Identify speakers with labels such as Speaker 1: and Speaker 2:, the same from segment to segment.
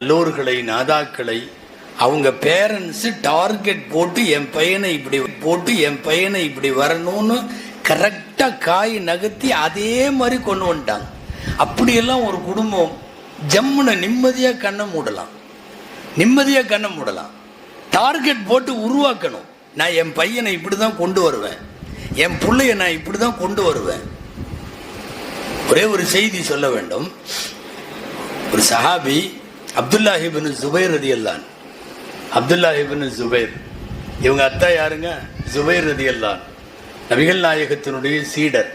Speaker 1: எல்லோர்களை நாதாக்களை அவங்க parents target போட்டு என் பையனை இப்படி வரணும்னு கரெக்டா காய் நகர்த்தி அதே மாதிரி கொண்டு வந்துட்டாங்க. அப்படியெல்லாம் ஒரு குடும்பம் ஜம்முன நிம்மதியா கண்ணை மூடலாம். டார்கெட் போட்டு உருவாக்கணும். நான் என் பையனை இப்படிதான் கொண்டு வருவேன், என் பிள்ளைய நான் இப்படிதான் கொண்டு வருவேன். ஒரே ஒரு செய்தி சொல்ல வேண்டும். ஒரு சஹாபி அப்துல்லாஹ் இப்னு ஜுபைர் ரலியல்லாஹு, அப்துல்லாஹ் இப்னு ஜுபைர், இவங்க அத்தா யாருங்க? ஜுபைர் ரலியல்லாஹு, நபிகள் நாயகத்தினுடைய சீடர்,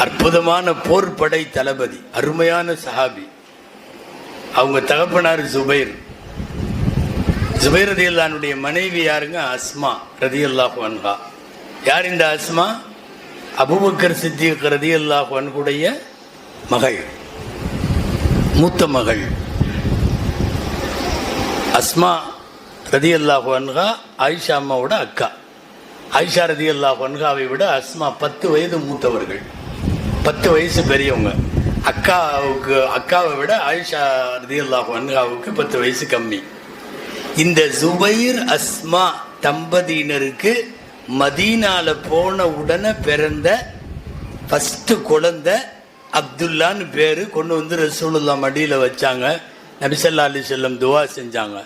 Speaker 1: அற்புதமான போர்படை தளபதி, அருமையான சஹாபி. அவங்க தகப்பனார் ஜுபைர். ஜுபைர் ரலியல்லாஹுடைய மனைவி யாருங்க? அஸ்மா ரலியல்லாஹு அன்ஹா. யார் இந்த அஸ்மா? அபூபக்கர் சித்திக் ரலியல்லாஹு அன்ஹுடைய மகள், மூத்த மகள். அஸ்மா ரலியல்லாஹு அன்ஹா ஆயிஷா அம்மாவோட அக்கா. ஆயிஷா ரலியல்லாஹு அன்ஹாவை விட அஸ்மா 10 வயது மூத்தவர்கள், 10 வயசு பெரியவங்க. அக்காவை விட ஆயிஷா ரலியல்லாஹு அன்ஹாவுக்கு 10 வயசு கம்மி. இந்த ஜுபைர் அஸ்மா தம்பதியினருக்கு மதீனால போன உடனே பிறந்த ஃபர்ஸ்ட் குழந்தை அப்துல்லான்னு பேரு. கொண்டு வந்து ரசூலுல்லாஹ் மடியில வச்சாங்க. நபி ஸல்லல்லாஹு அலைஹி வஸல்லம் துஆ செஞ்சாங்க.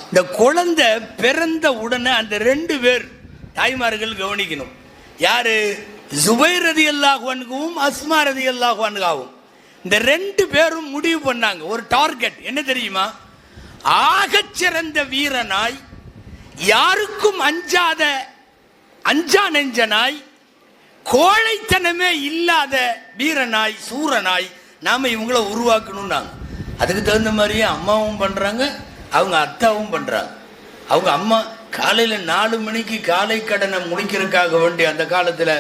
Speaker 1: இந்த குழந்தை பிறந்த உடனே அந்த 2 பேர் தாய்மார்கள் கவனிக்கணும். யாரு? ஜுபைர் ரலியல்லாஹு அன்ஹுவும் அஸ்மா ரலியல்லாஹு அன்ஹாவும். இந்த 2 பேரும் முடிவு பண்ணாங்க ஒரு டார்கெட். என்ன தெரியுமா? ஆகச்சிறந்த வீரனாய், யாருக்கும் அஞ்சா நெஞ்சனாய், கோழைத்தனமே இல்லாத வீரனாய், சூரனாய் நாம இவங்கள உருவாக்கணும்னாங்க. அதுக்கு தகுந்த மாதிரியே அம்மாவும் பண்றாங்க, அவங்க அத்தாவும் பண்றாங்க. அவங்க அம்மா காலையில 4 மணிக்கு காலை கடனை முடிக்கிறதுக்காக வேண்டி அந்த காலத்துல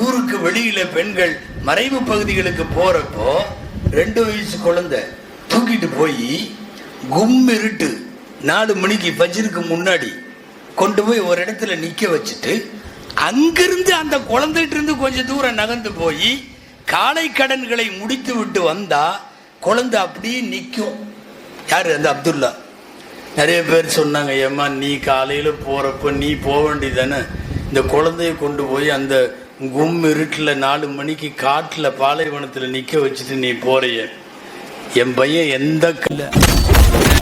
Speaker 1: ஊருக்கு வெளியில பெண்கள் மறைவு பகுதிகளுக்கு போறப்போ 2 வயசு குழந்தை தூக்கிட்டு போய் கும்மிருட்டு 4 மணிக்கு ஃபஜ்ருக்கு முன்னாடி கொண்டு போய் ஒரு இடத்துல நிக்க வச்சுட்டு, அங்கிருந்து அந்த குழந்தைகிட்ட இருந்து கொஞ்சம் தூரம் நகர்ந்து போய் காலை கடன்களை முடித்து விட்டு வந்தா குழந்தை அப்படியே நிற்கும். யாரு? அந்த அப்துல்லா. நிறைய பேர் சொன்னாங்க, ஏம்மா நீ காலையில போறப்ப நீ போக வேண்டியதானே, இந்த குழந்தைய கொண்டு போய் அந்த கும் இருட்டில் 4 மணிக்கு காட்டுல பாலைவனத்துல நிக்க வச்சுட்டு நீ போறிய. என் பையன் எந்த